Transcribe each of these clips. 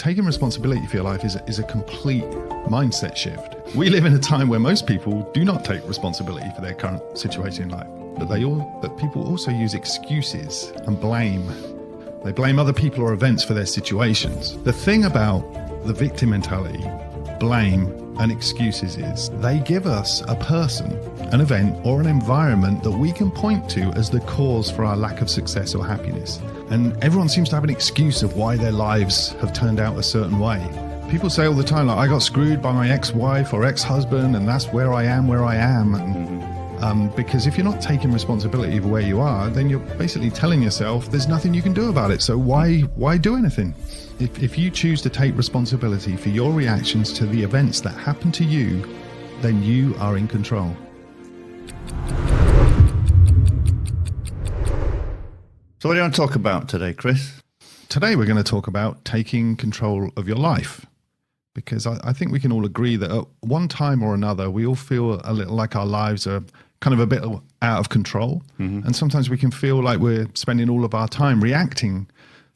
taking responsibility for your life is a complete mindset shift. We live in a time where most people do not take responsibility for their current situation in life, but people also use excuses and blame. They blame other people or events for their situations. The thing about the victim mentality, blame, and excuses is they give us a person, an event, or an environment that we can point to as the cause for our lack of success or happiness. And everyone seems to have an excuse of why their lives have turned out a certain way. People say all the time, like, I got screwed by my ex-wife or ex-husband, and that's where I am where I am. And because if you're not taking responsibility for where you are, then you're basically telling yourself there's nothing you can do about it. So why do anything? If you choose to take responsibility for your reactions to the events that happen to you, then you are in control. So what do you want to talk about today, Chris? Today we're going to talk about taking control of your life, because I think we can all agree that at one time or another we all feel a little like our lives are kind of a bit out of control. And sometimes we can feel like we're spending all of our time reacting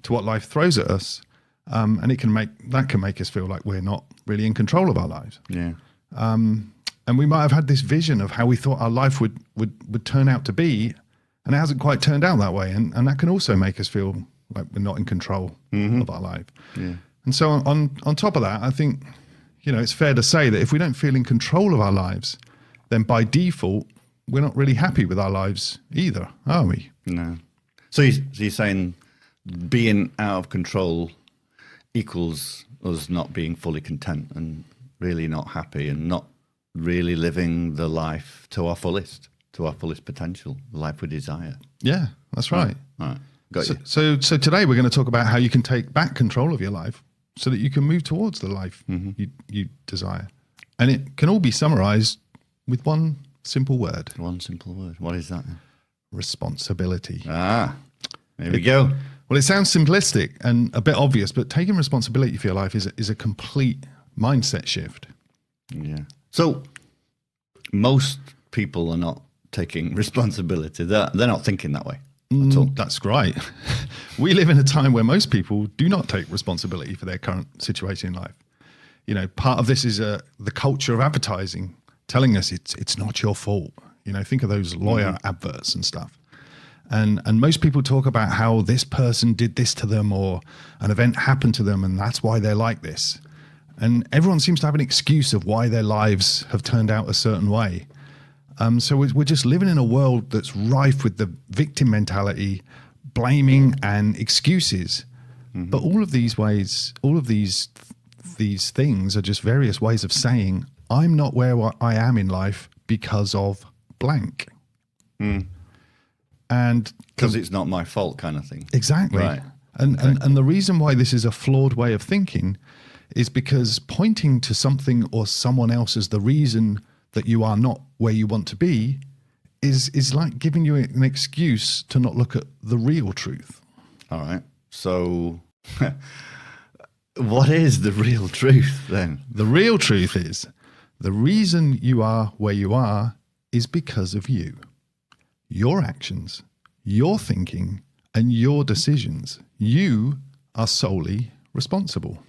to what life throws at us. And that can make us feel like we're not really in control of our lives. Yeah. And we might have had this vision of how we thought our life would turn out to be, and it hasn't quite turned out that way. And that can also make us feel like we're not in control of our life. Yeah. And so on top of that, I think, it's fair to say that if we don't feel in control of our lives, then by default, we're not really happy with our lives either, are we? No. So you're saying being out of control equals us not being fully content and really not happy and not really living the life to our fullest potential, the life we desire. Yeah, that's right. All right. Got you. So today we're going to talk about how you can take back control of your life so that you can move towards the life you desire. And it can all be summarized with one simple word. One simple word. What is that? Responsibility. There we go. Well, it sounds simplistic and a bit obvious, but taking responsibility for your life is a complete mindset shift. Yeah. So most people are not taking responsibility. They're not thinking that way at all. That's right. We live in a time where most people do not take responsibility for their current situation in life. Part of this is the culture of advertising telling us it's not your fault. Think of those lawyer adverts and stuff. And most people talk about how this person did this to them or an event happened to them and that's why they're like this. And everyone seems to have an excuse of why their lives have turned out a certain way. So we're just living in a world that's rife with the victim mentality, blaming and excuses. But all of these ways, all of these things are just various ways of saying, I'm not where I am in life because of blank. And because it's not my fault kind of thing. Exactly. Right. And the reason why this is a flawed way of thinking is because pointing to something or someone else as the reason that you are not where you want to be is like giving you an excuse to not look at the real truth. All right. So what is the real truth then? The real truth is the reason you are where you are is because of you. Your actions, your thinking, and your decisions. You are solely responsible.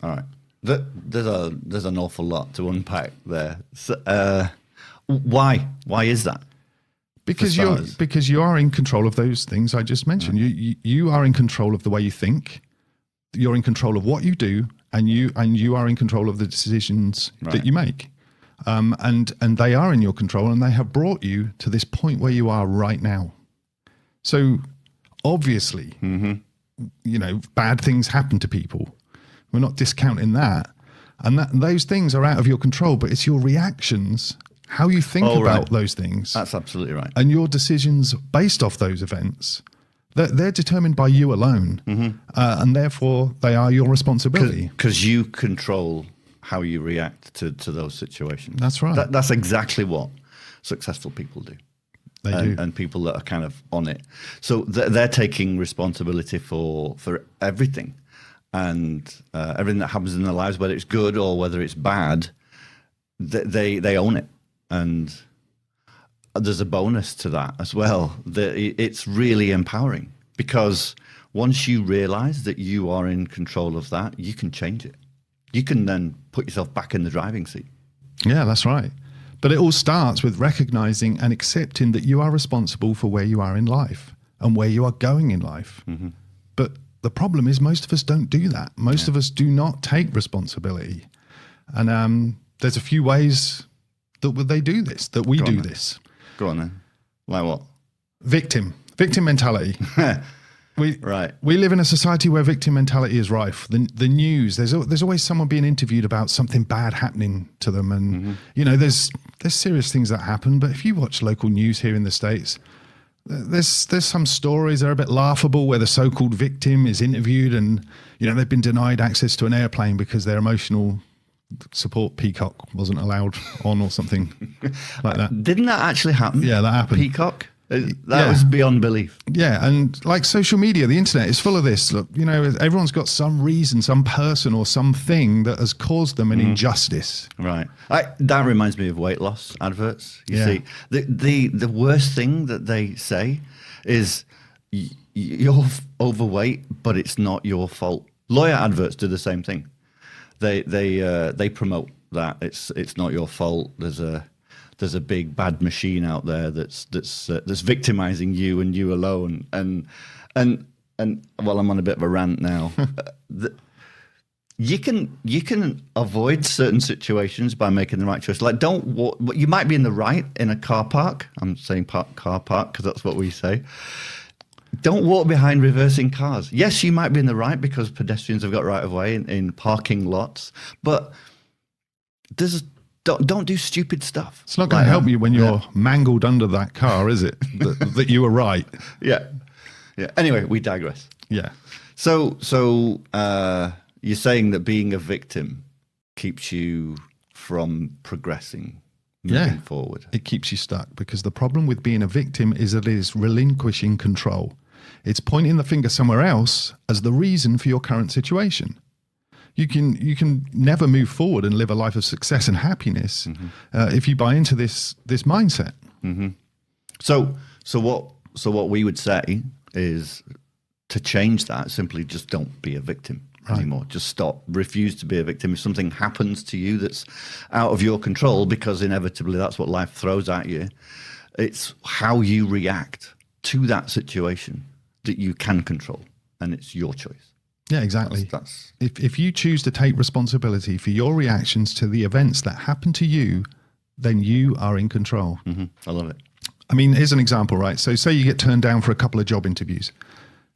All right. There's an awful lot to unpack there. So, why is that? Because you are in control of those things I just mentioned. Right. You are in control of the way you think. You're in control of what you do, and you are in control of the decisions that you make. And they are in your control, and they have brought you to this point where you are right now. So obviously, bad things happen to people. We're not discounting that. And those things are out of your control, but it's your reactions, how you think about those things. That's absolutely right. And your decisions based off those events, they're determined by you alone. And therefore, they are your responsibility. Because you control how you react to those situations. That's right. That's exactly what successful people do. They do. And people that are kind of on it. So they're taking responsibility for everything. And everything that happens in their lives, whether it's good or whether it's bad, they own it. And there's a bonus to that as well. It's really empowering because once you realize that you are in control of that, you can change it. You can then put yourself back in the driving seat. Yeah, that's right. But it all starts with recognizing and accepting that you are responsible for where you are in life and where you are going in life. Mm-hmm. But the problem is most of us don't do that. Most of us do not take responsibility. And there's a few ways that they do this, that we do this. Go on then. Like what? Victim mentality. We live in a society where victim mentality is rife. The news, there's always someone being interviewed about something bad happening to them, and there's serious things that happen. But if you watch local news here in the States, there's some stories that are a bit laughable where the so-called victim is interviewed, and they've been denied access to an airplane because their emotional support peacock wasn't allowed on or something like that. Didn't that actually happen? Yeah, that happened. Peacock. That was beyond belief. Yeah, and like social media, the internet is full of this. Look, everyone's got some reason, some person or something that has caused them an injustice. Right. That reminds me of weight loss adverts. You see, the worst thing that they say is you're overweight, but it's not your fault. Lawyer adverts do the same thing. They promote that it's not your fault. There's a big bad machine out there that's victimizing you and you alone. And well, I'm on a bit of a rant now. You can avoid certain situations by making the right choice. Like, don't walk. You might be in the right in a car park. I'm saying car park because that's what we say. Don't walk behind reversing cars. Yes, you might be in the right because pedestrians have got right of way in parking lots, but don't do stupid stuff. It's not going to help you when you're mangled under that car, is it? that you were right. Yeah. Anyway, we digress. Yeah. So you're saying that being a victim keeps you from progressing, moving forward. It keeps you stuck because the problem with being a victim is that it is relinquishing control. It's pointing the finger somewhere else as the reason for your current situation. You can never move forward and live a life of success and happiness if you buy into this mindset. Mm-hmm. So what we would say is to change that, simply just don't be a victim anymore. Just stop. Refuse to be a victim. If something happens to you that's out of your control, because inevitably that's what life throws at you, it's how you react to that situation that you can control, and it's your choice. Yeah, exactly. If you choose to take responsibility for your reactions to the events that happen to you, then you are in control. Mm-hmm. I love it. I mean, here's an example, right? So say you get turned down for a couple of job interviews.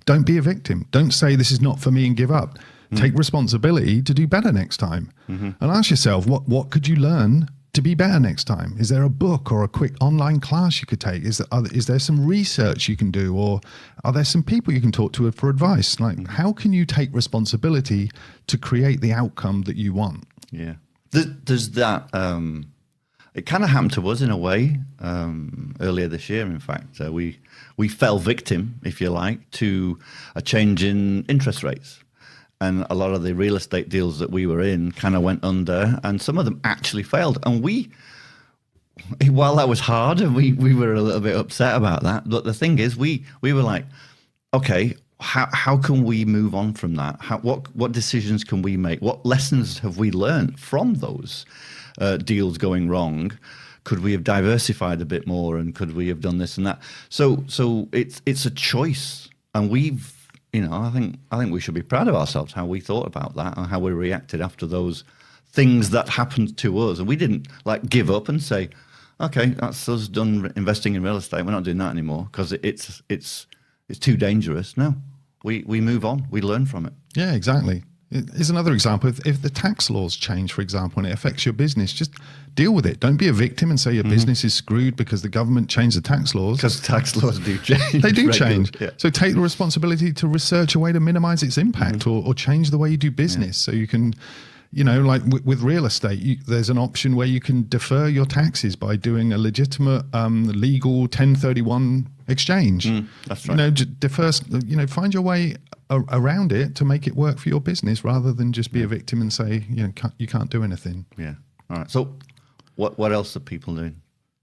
Don't be a victim. Don't say this is not for me and give up. Take responsibility to do better next time. And ask yourself, what could you learn to be better next time? Is there a book or a quick online class you could take? Is there some research you can do? Or are there some people you can talk to for advice? Like, how can you take responsibility to create the outcome that you want? Yeah. There's that... It kind of happened to us in a way earlier this year, in fact. We fell victim, if you like, to a change in interest rates. And a lot of the real estate deals that we were in kind of went under, and some of them actually failed. And while that was hard, and we were a little bit upset about that, but the thing is, we were like, okay, how can we move on from that? What decisions can we make? What lessons have we learned from those deals going wrong? Could we have diversified a bit more, and could we have done this and that? So it's a choice, and I think we should be proud of ourselves, how we thought about that and how we reacted after those things that happened to us. And we didn't give up and say, okay, that's us done investing in real estate. We're not doing that anymore because it's too dangerous. No, we move on. We learn from it. Yeah, exactly. Here's another example. If the tax laws change, for example, and it affects your business, just deal with it. Don't be a victim and say your business is screwed because the government changed the tax laws. Because tax laws do change. They do change. Yeah. So take the responsibility to research a way to minimize its impact or change the way you do business. So you can, like with real estate, there's an option where you can defer your taxes by doing a legitimate, legal 1031 exchange. That's right. Defer, find your way around it to make it work for your business rather than just be a victim and say, you can't do anything. Yeah. All right. So what else are people doing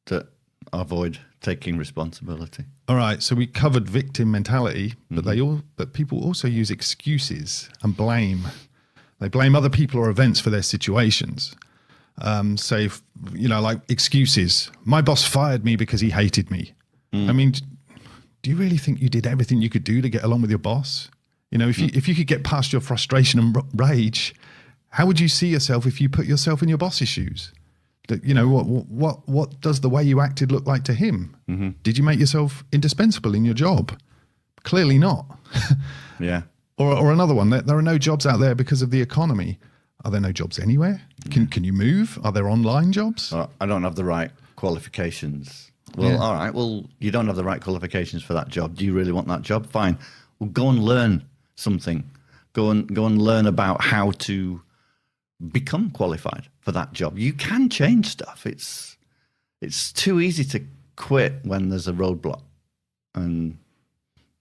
to avoid taking responsibility? All right, so we covered victim mentality, but people also use excuses and blame. They blame other people or events for their situations. Say, like excuses. My boss fired me because he hated me. I mean, do you really think you did everything you could do to get along with your boss? If you could get past your frustration and rage, how would you see yourself if you put yourself in your boss's shoes? What does the way you acted look like to him? Did you make yourself indispensable in your job? Clearly not. Yeah. Or another one, there are no jobs out there because of the economy. Are there no jobs anywhere? Can you move? Are there online jobs? I don't have the right qualifications. Well, all right. Well, you don't have the right qualifications for that job. Do you really want that job? Fine. Well, go and learn something. Go and learn about how to become qualified for that job. You can change stuff. It's too easy to quit when there's a roadblock and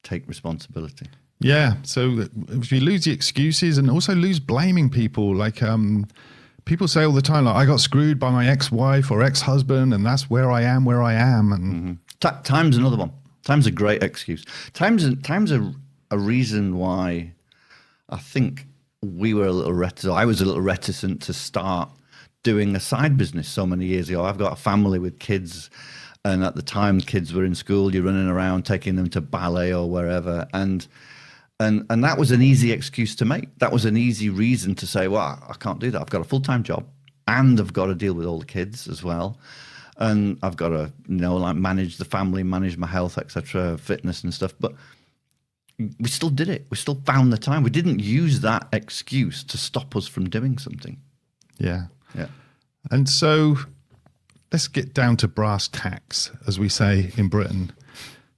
take responsibility. Yeah. So if you lose the excuses and also lose blaming people, like people say all the time, like, I got screwed by my ex-wife or ex-husband and that's where I am. And Time's another one. Time's a great excuse. Time's a reason why I think we were a little reticent. I was a little reticent to start doing a side business so many years ago. I've got a family with kids, and at the time kids were in school, you're running around taking them to ballet or wherever, and that was an easy excuse to make. That was an easy reason to say, well, I can't do that. I've got a full-time job and I've got to deal with all the kids as well. And I've got to, manage the family, manage my health, etc., fitness and stuff. But we still did it. We still found the time. We didn't use that excuse to stop us from doing something. Yeah. Yeah. And so let's get down to brass tacks, as we say in Britain.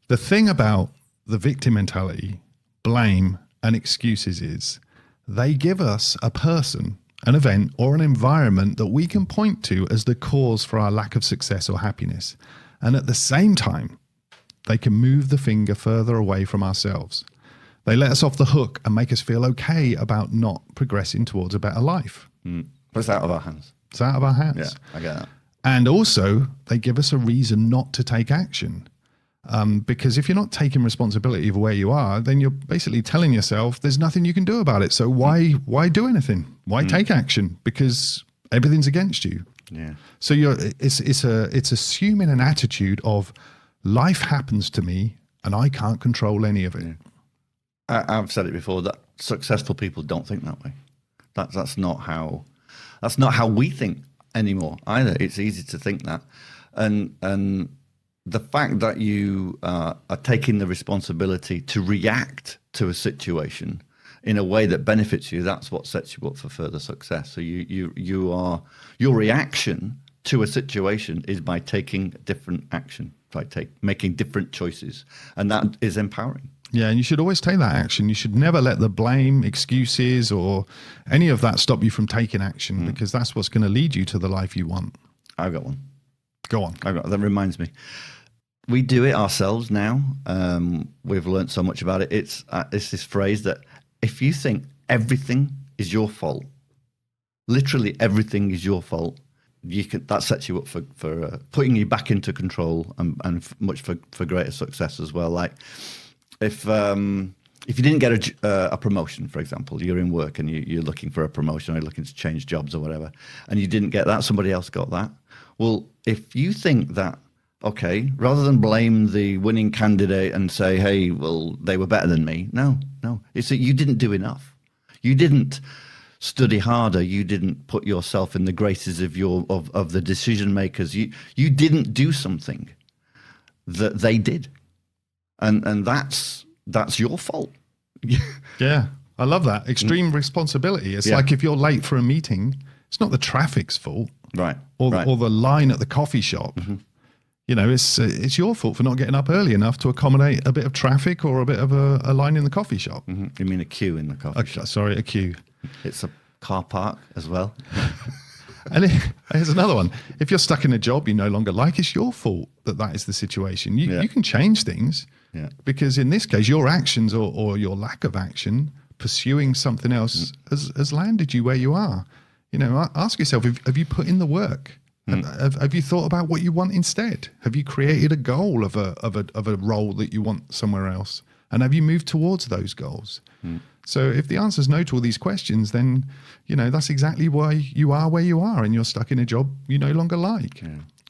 The thing about the victim mentality, blame and excuses is they give us a person, an event or an environment that we can point to as the cause for our lack of success or happiness. And at the same time, they can move the finger further away from ourselves. They let us off the hook and make us feel okay about not progressing towards a better life. But it's out of our hands. It's out of our hands. Yeah, I get that. And also, they give us a reason not to take action. Because if you're not taking responsibility for where you are, then you're basically telling yourself there's nothing you can do about it. So why do anything? Why take action? Because everything's against you. Yeah. So it's assuming an attitude of life happens to me and I can't control any of it. Yeah. I've said it before that successful people don't think that way. That's not how we think anymore either. It's easy to think that, and the fact that you are taking the responsibility to react to a situation in a way that benefits you, that's what sets you up for further success. So your reaction to a situation is by taking different action, making different choices, and that is empowering. Yeah, and you should always take that action. You should never let the blame, excuses, or any of that stop you from taking action, because that's what's going to lead you to the life you want. I've got one. Go on. That reminds me. We do it ourselves now. We've learned so much about it. It's this phrase that if you think everything is your fault, literally everything is your fault, that sets you up for putting you back into control and much for greater success as well. Like if you didn't get a promotion, for example, you're in work and you're looking for a promotion or you're looking to change jobs or whatever, and you didn't get that, somebody else got that. Well, if you think that, okay, rather than blame the winning candidate and say, hey, well, they were better than me. No. It's that you didn't do enough. You didn't study harder. You didn't put yourself in the graces of the decision makers. You didn't do something that they did. And that's your fault. Yeah, I love that. Extreme responsibility. It's like if you're late for a meeting, it's not the traffic's fault. Right. Or the line at the coffee shop. Mm-hmm. You know, it's your fault for not getting up early enough to accommodate a bit of traffic or a bit of a line in the coffee shop. Mm-hmm. You mean a queue in the coffee shop? Sorry, a queue. It's a car park as well. And here's another one. If you're stuck in a job you no longer like, it's your fault that is the situation. You can change things because in this case, your actions or your lack of action pursuing something else has landed you where you are. You know, ask yourself, have you put in the work? Have you thought about what you want instead? Have you created a goal of a role that you want somewhere else? And have you moved towards those goals? So if the answer is no to all these questions, then, that's exactly why you are where you are and you're stuck in a job you no longer like. Yeah.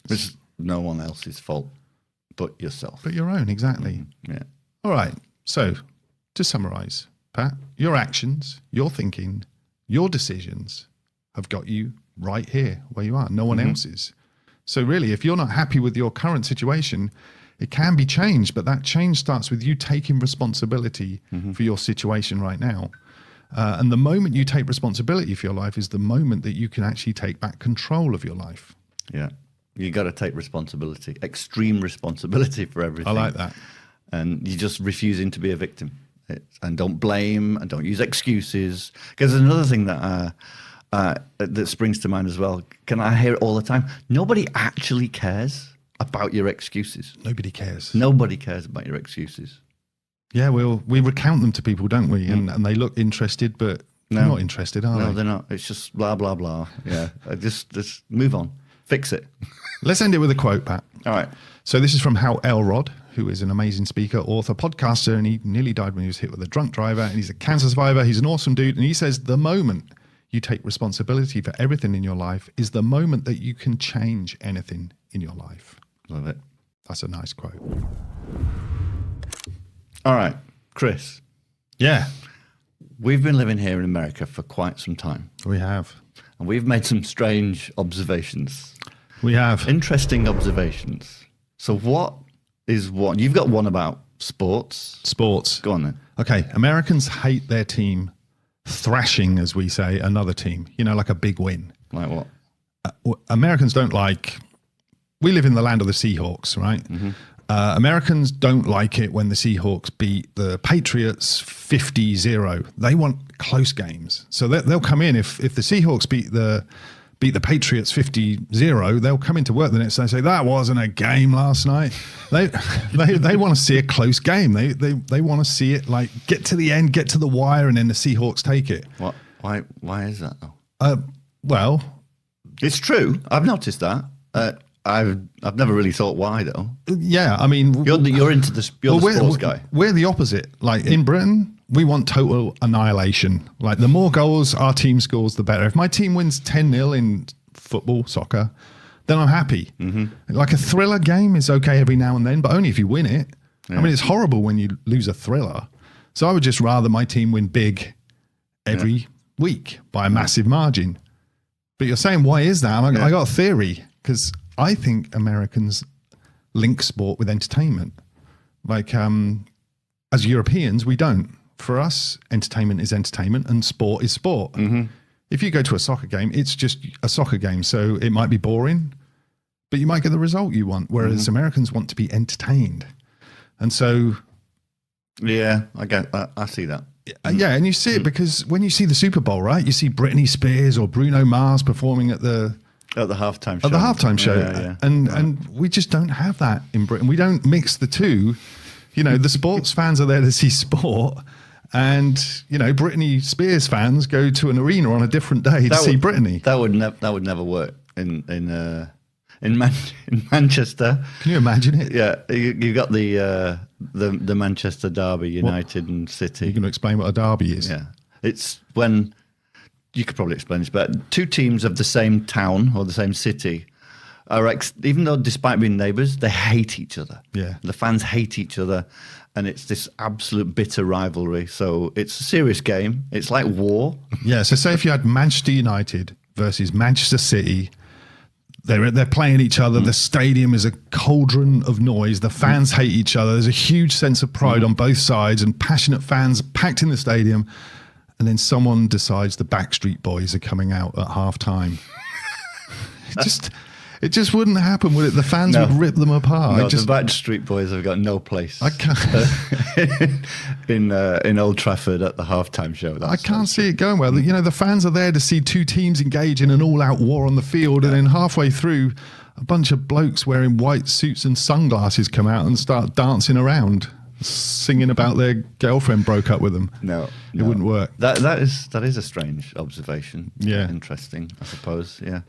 It's no one else's fault but yourself. But your own, exactly. Yeah. All right. So to summarize, Pat, your actions, your thinking, your decisions have got you right here where you are. No one else's. So really, if you're not happy with your current situation, it can be changed, but that change starts with you taking responsibility for your situation right now. And the moment you take responsibility for your life is the moment that you can actually take back control of your life. Yeah. You got to take responsibility, extreme responsibility for everything. I like that. And you're just refusing to be a victim. And don't blame and don't use excuses. Because there's another thing that springs to mind as well. Can I hear it all the time? Nobody actually cares about your excuses. Nobody cares. Nobody cares about your excuses. Yeah, we recount them to people, don't we? And they look interested, but they're not interested, are they? No, they're not. It's just blah, blah, blah. Yeah, just move on. Fix it. Let's end it with a quote, Pat. All right. So this is from Hal Elrod, who is an amazing speaker, author, podcaster, and he nearly died when he was hit with a drunk driver, and he's a cancer survivor. He's an awesome dude. And he says, the moment you take responsibility for everything in your life is the moment that you can change anything in your life. Love it. That's a nice quote. All right, Chris. Yeah, We've been living here in America for quite some time. we have. And we've made some strange observations. We have. Interesting observations. So what is one? You've got one about sports. Sports. Go on then. Okay, Americans hate their team thrashing, as we say, another team, like a big win. Like what? Americans don't like, we live in the land of the Seahawks, right? Americans don't like it when the Seahawks beat the Patriots 50-0. They want close games. So they'll come in, if the Seahawks beat the Patriots 50-0, they'll come into work the next day and say, that wasn't a game last night. They want to see a close game. They want to see it like get to the end, get to the wire, and then the Seahawks take it. What? Why is that though? Well, It's true. I've noticed that. I've never really thought why though. yeah, I mean, You're into the sports guy. We're the opposite. Like in Britain, we want total annihilation. Like the more goals our team scores, the better. If my team wins 10-0 in football, soccer, then I'm happy. Like a thriller game is okay every now and then, but only if you win it. I mean, it's horrible when you lose a thriller. So I would just rather my team win big every week by a massive margin. But you're saying, why is that? I got a theory, because I think Americans link sport with entertainment. Like, as Europeans, we don't. For us, entertainment is entertainment and sport is sport. If you go to a soccer game, it's just a soccer game. So it might be boring, but you might get the result you want. Whereas Americans want to be entertained. And so... Yeah, I see that. Yeah, and you see it because when you see the Super Bowl, right? You see Britney Spears or Bruno Mars performing at the halftime show. At the halftime show. Yeah. And we just don't have that in Britain. We don't mix the two. The sports fans are there to see sport. And, Britney Spears fans go to an arena on a different day to see Britney. That would never work in Manchester. Can you imagine it? Yeah, you got the Manchester Derby, United and City. You're going to explain what a derby is? Yeah, it's when you could probably explain this, but two teams of the same town or the same city are even though despite being neighbours, they hate each other. Yeah, the fans hate each other, and it's this absolute bitter rivalry. So it's a serious game. It's like war. Yeah. So say if you had Manchester United versus Manchester City. They're playing each other. The stadium is a cauldron of noise. The fans hate each other. There's a huge sense of pride on both sides and passionate fans packed in the stadium. And then someone decides the Backstreet Boys are coming out at half time. It just wouldn't happen, would it? The fans would rip them apart. No, the Backstreet Boys have got no place. I can't in Old Trafford at the halftime show. I can't see it going well. The fans are there to see two teams engage in an all-out war on the field, and then halfway through, a bunch of blokes wearing white suits and sunglasses come out and start dancing around, singing about their girlfriend broke up with them. No, it wouldn't work. That is a strange observation. Yeah, interesting, I suppose. Yeah.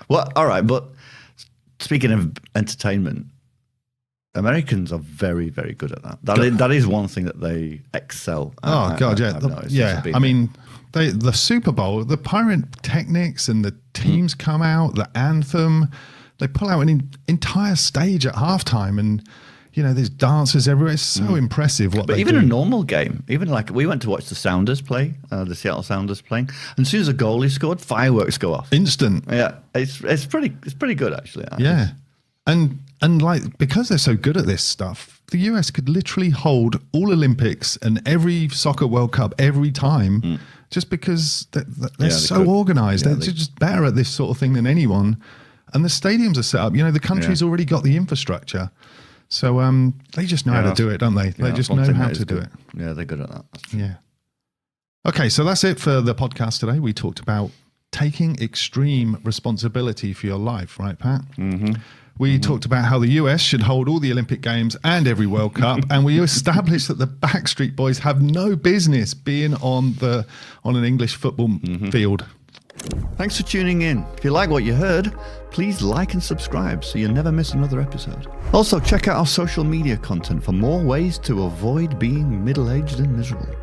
Well, all right, but speaking of entertainment, Americans are very, very good at that. That is one thing that they excel at. Oh God, yeah, I've noticed. yeah. I mean, the Super Bowl, the pyrotechnics and the teams come out, the anthem. They pull out an entire stage at halftime, and there's dancers everywhere. It's so impressive what they do. But even a normal game, even like we went to watch the Sounders play, the Seattle Sounders playing, and as soon as a goalie scored, fireworks go off. Instant. Yeah, it's pretty good actually. Yeah, and like because they're so good at this stuff, the US could literally hold all Olympics and every soccer World Cup every time, just because they're so organized. They're just better at this sort of thing than anyone. And the stadiums are set up. The country's already got the infrastructure. So they just know how to do it, don't they? They just know how to do it. Yeah, they're good at that. Yeah. Okay, so that's it for the podcast today. We talked about taking extreme responsibility for your life, right, Pat? Mm-hmm. We talked about how the US should hold all the Olympic Games and every World Cup, and we established that the Backstreet Boys have no business being on an English football field. Thanks for tuning in. If you like what you heard, please like and subscribe so you never miss another episode. Also, check out our social media content for more ways to avoid being middle-aged and miserable.